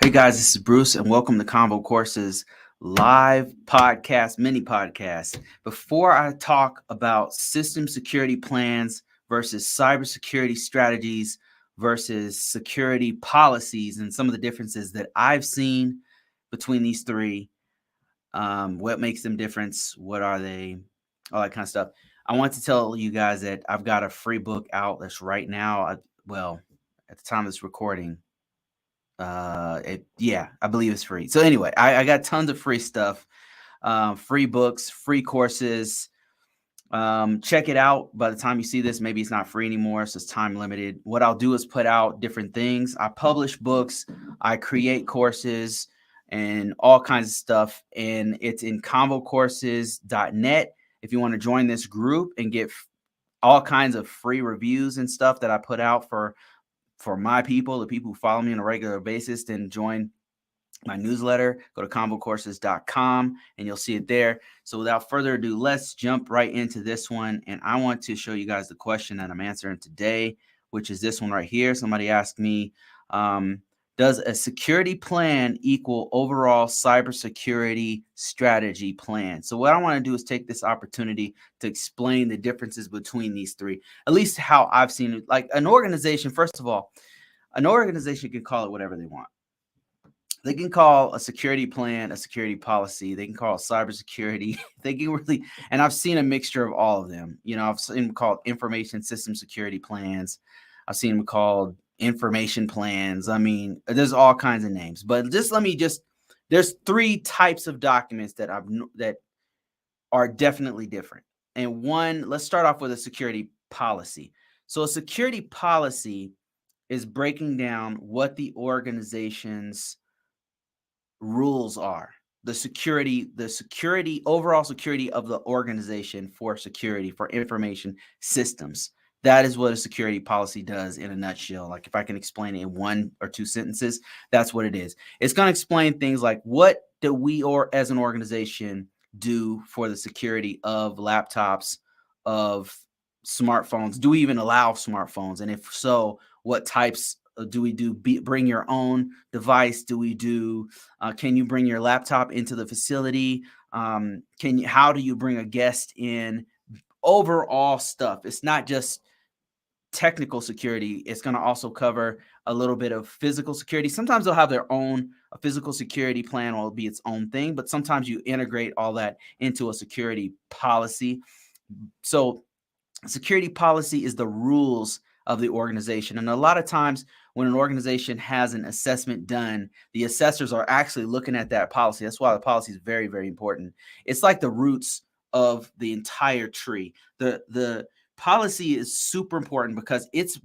Hey guys, this is Bruce, and welcome to ConvoCourses live podcast, mini podcast. Before I talk about system security plans versus cybersecurity strategies versus security policies and some of the differences that I've seen between these three, what makes them different, what are they, all that kind of stuff. I want to tell you guys that I've got a free book out that's right now. At the time of this recording, I believe it's free. So anyway, I got tons of free stuff, free books, free courses. Check it out. By the time you see this, maybe it's not free anymore, so it's time limited. What I'll do is put out different things. I publish books, I create courses, and all kinds of stuff. And it's in convocourses.net. If you want to join this group and get all kinds of free reviews and stuff that I put out for my people, the people who follow me on a regular basis, then join my newsletter. Go to ConvoCourses.com and you'll see it there. So without further ado, let's jump right into this one. And I want to show you guys the question that I'm answering today, which is this one right here. Somebody asked me, does a security plan equal overall cybersecurity strategy plan? So what I want to do is take this opportunity to explain the differences between these three, at least how I've seen it. Like an organization, first of all, an organization can call it whatever they want. They can call a security plan a security policy. They can call it cybersecurity. They can really, and I've seen a mixture of all of them. You know, I've seen them called information system security plans. I've seen them called information plans. I mean, there's all kinds of names. But there's three types of documents that are definitely different. And one, let's start off with a security policy. So a security policy is breaking down what the organization's rules are, the overall security of the organization for security, for information systems. That is what a security policy does in a nutshell. Like if I can explain it in one or two sentences, that's what it is. It's going to explain things like, what do we, or as an organization, do for the security of laptops, of smartphones? Do we even allow smartphones? And if so, what types do we do? Bring your own device? Do we do? Can you bring your laptop into the facility? How do you bring a guest in? Overall stuff. It's not just technical security. It's going to also cover a little bit of physical security. Sometimes they'll have their own physical security plan, or it'll be its own thing. But sometimes you integrate all that into a security policy. So security policy is the rules of the organization. And a lot of times when an organization has an assessment done, the assessors are actually looking at that policy. That's why the policy is very, very important. It's like the roots of the entire tree. The policy is super important because it's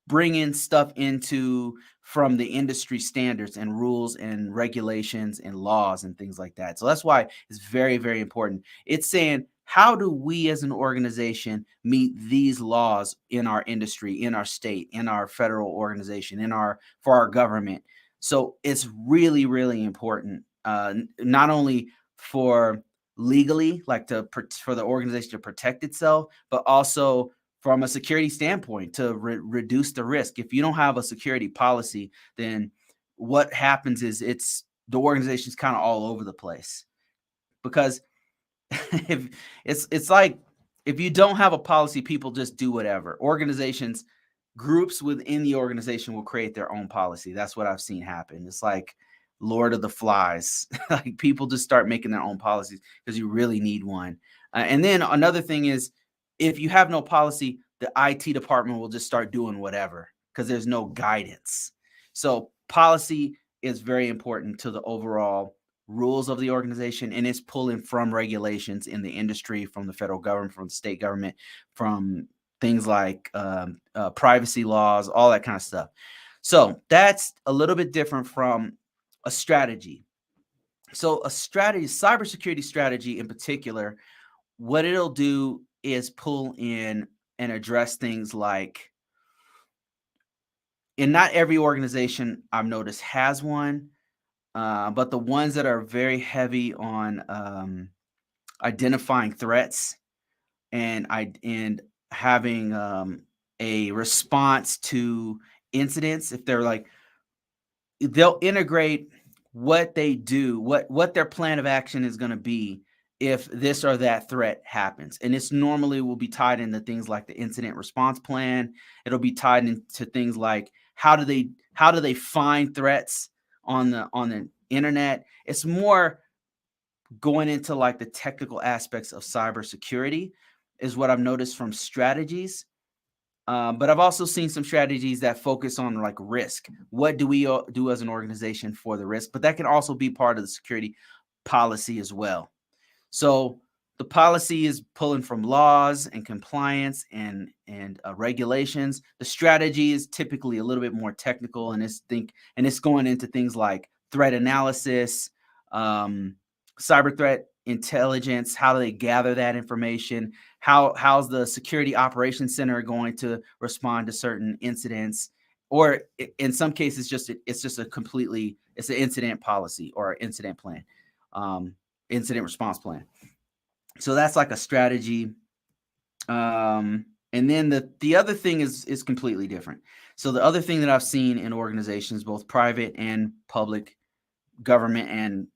bringing stuff into from the industry standards and rules and regulations and laws and things like that. So that's why it's very, very important. It's saying, how do we as an organization meet these laws in our industry, in our state, in our federal organization, for our government? So it's really, really important, not only for legally, like for the organization to protect itself, but also from a security standpoint to reduce the risk. If you don't have a security policy, then what happens is the organization's kind of all over the place, because if it's like, if you don't have a policy, people just do whatever. Groups within the organization will create their own policy. That's what I've seen happen. It's like Lord of the Flies. Like people just start making their own policies because you really need one. And then another thing is, if you have no policy, the IT department will just start doing whatever because there's no guidance. So policy is very important to the overall rules of the organization, and it's pulling from regulations in the industry, from the federal government, from the state government, from things like privacy laws, all that kind of stuff. So that's a little bit different from a strategy. So a strategy, cybersecurity strategy in particular, what it'll do is pull in and address things like, and not every organization I've noticed has one, but the ones that are very heavy on identifying threats and having a response to incidents, if they're like, they'll integrate what they do, what their plan of action is going to be if this or that threat happens. And this normally will be tied into things like the incident response plan. It'll be tied into things like how do they find threats on the internet. It's more going into like the technical aspects of cybersecurity is what I've noticed from strategies. But I've also seen some strategies that focus on like risk. What do we do as an organization for the risk? But that can also be part of the security policy as well. So the policy is pulling from laws and compliance and regulations. The strategy is typically a little bit more technical, and it's going into things like threat analysis, cyber threat intelligence. How do they gather that information? How's the security operations center going to respond to certain incidents? Or in some cases, it's just it's an incident policy or incident plan. Incident response plan. So that's like a strategy. And then the other thing is completely different. So the other thing that I've seen in organizations, both private and public, government, and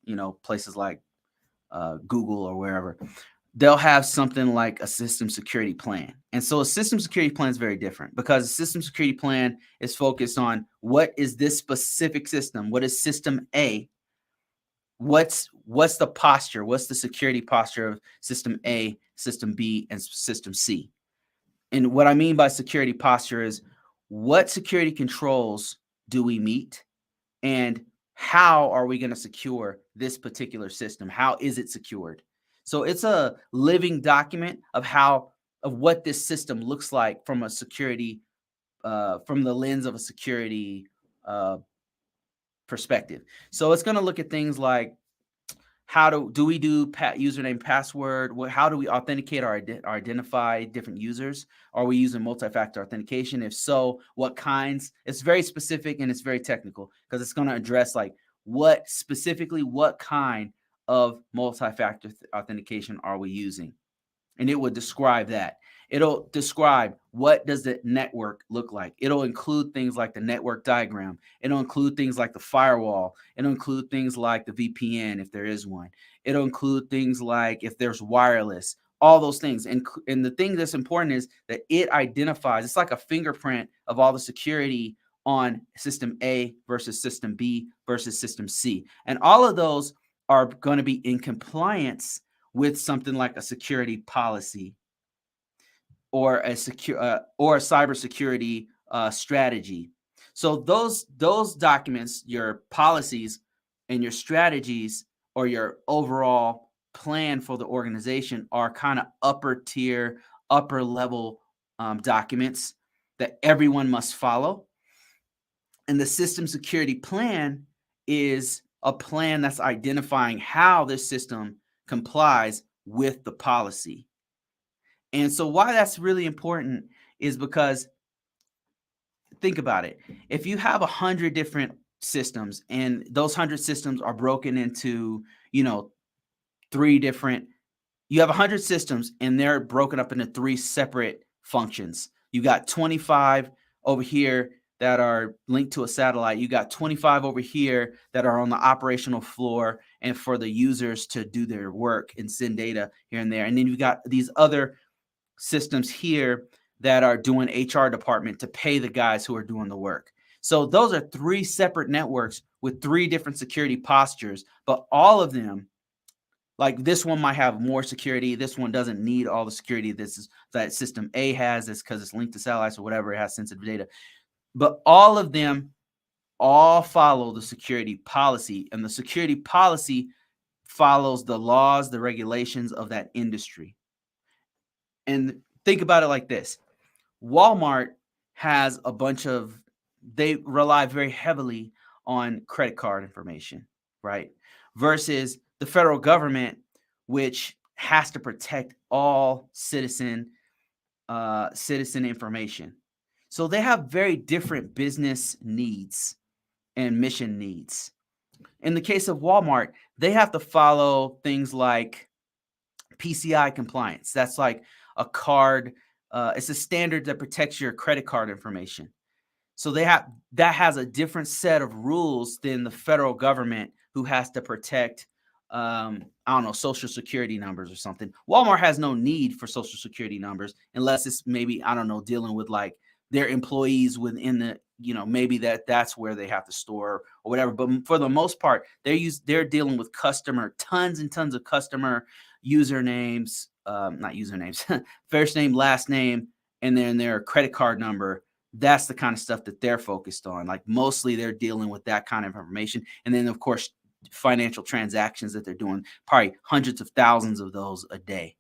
places like Google or wherever, they'll have something like a system security plan. And so a system security plan is very different because a system security plan is focused on what is this specific system? What is system A? What's the posture? What's the security posture of system A, system B, and system C? And what I mean by security posture is what security controls do we meet, and how are we going to secure this particular system? How is it secured? So it's a living document of what this system looks like from a security, from the lens of a security perspective. So it's going to look at things like how do we do username, password? How do we authenticate or identify different users? Are we using multi-factor authentication? If so, what kinds? It's very specific and it's very technical because it's going to address like what kind of multi-factor authentication are we using? And it would describe that. It'll describe what does the network look like. It'll include things like the network diagram. It'll include things like the firewall. It'll include things like the VPN if there is one. It'll include things like if there's wireless, all those things. And the thing that's important is that it identifies, it's like a fingerprint of all the security on system A versus system B versus system C. And all of those are going to be in compliance with something like a security policy or a cybersecurity strategy. So those documents, your policies and your strategies or your overall plan for the organization are kind of upper tier, upper level documents that everyone must follow. And the system security plan is a plan that's identifying how this system complies with the policy. And so why that's really important is because think about it. If you have 100 different systems and those 100 systems are broken into, three different, you have 100 systems and they're broken up into three separate functions. You got 25 over here that are linked to a satellite. You got 25 over here that are on the operational floor and for the users to do their work and send data here and there. And then you've got these other systems here that are doing HR department to pay the guys who are doing the work. So those are three separate networks with three different security postures, but all of them, like this one might have more security. This one doesn't need all the security that system A has. It's because it's linked to satellites or whatever. It has sensitive data. But all of them all follow the security policy, and the security policy follows the laws, the regulations of that industry. And think about it like this. Walmart has they rely very heavily on credit card information, right? Versus the federal government, which has to protect all citizen information. So they have very different business needs and mission needs. In the case of Walmart, they have to follow things like PCI compliance. That's like a card. It's a standard that protects your credit card information. So that has a different set of rules than the federal government, who has to protect, I don't know, social security numbers or something. Walmart has no need for social security numbers unless it's maybe, I don't know, dealing with like their employees within the, maybe that's where they have to store or whatever. But for the most part, they're dealing with tons and tons of customer usernames, not usernames, first name, last name, and then their credit card number. That's the kind of stuff that they're focused on. Like mostly they're dealing with that kind of information. And then of course, financial transactions that they're doing, probably hundreds of thousands of those a day.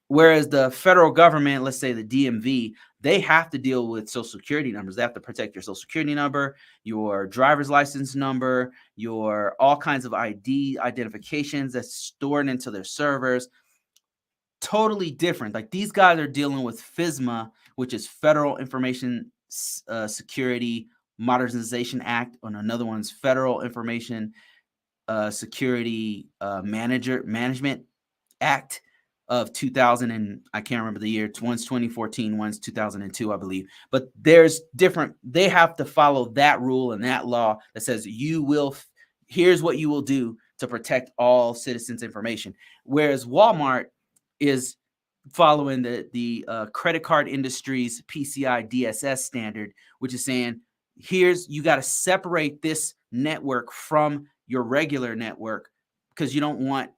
Whereas the federal government, let's say the DMV, they have to deal with social security numbers. They have to protect your social security number, your driver's license number, your all kinds of identifications that's stored into their servers. Totally different. Like these guys are dealing with FISMA, which is Federal Information Security Modernization Act, and another one's Federal Information Security Management Act of 2000, and I can't remember the year. One's 2014, one's 2002, I believe. But there's different. They have to follow that rule and that law that says here's what you will do to protect all citizens' information. Whereas Walmart is following the credit card industry's PCI DSS standard, which is saying you got to separate this network from your regular network, because you don't want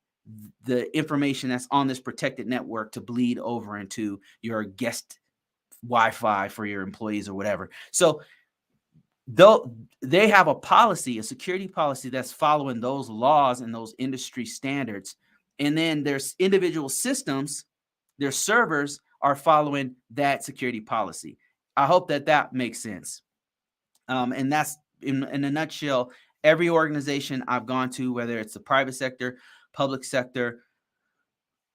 the information that's on this protected network to bleed over into your guest Wi-Fi for your employees or whatever. So though they have a security policy that's following those laws and those industry standards, and then there's individual systems, their servers are following that security policy. I hope that makes sense. And that's in a nutshell. Every organization I've gone to, whether it's the private sector, public sector,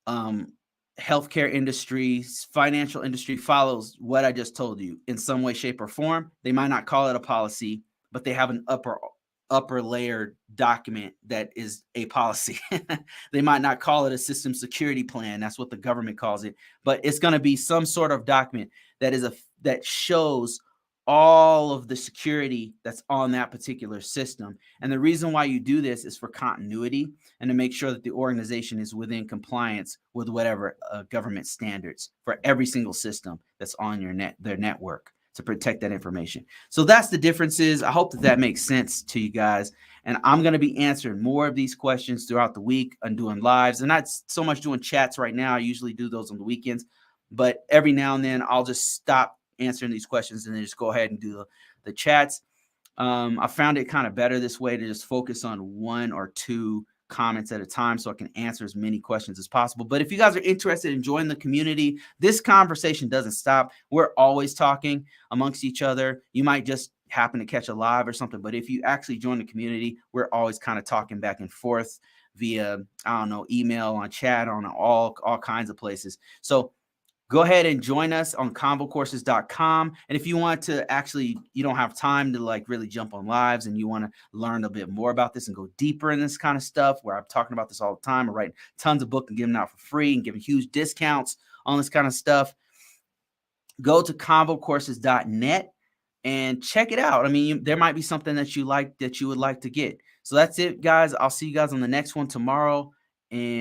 healthcare industries, financial industry, follows what I just told you in some way, shape, or form. They might not call it a policy, but they have an upper layer document that is a policy. They might not call it a system security plan. That's what the government calls it, but it's going to be some sort of document that shows all of the security that's on that particular system. And the reason why you do this is for continuity and to make sure that the organization is within compliance with whatever government standards for every single system that's on their network, to protect that information. So that's the differences. I hope that makes sense to you guys. And I'm going to be answering more of these questions throughout the week and doing lives. And not so much doing chats right now. I usually do those on the weekends, but every now and then I'll just stop answering these questions and then just go ahead and do the chats. I found it kind of better this way, to just focus on one or two comments at a time so I can answer as many questions as possible. But if you guys are interested in joining the community, this conversation doesn't stop. We're always talking amongst each other. You might just happen to catch a live or something, but if you actually join the community, we're always kind of talking back and forth via, I don't know, email, on chat, on all kinds of places. So go ahead and join us on ConvoCourses.com. And if you want to you don't have time to like really jump on lives and you want to learn a bit more about this and go deeper in this kind of stuff, where I'm talking about this all the time, I write tons of books and give them out for free and giving huge discounts on this kind of stuff, go to ConvoCourses.net and check it out. I mean, there might be something that you would like to get. So that's it, guys. I'll see you guys on the next one tomorrow. And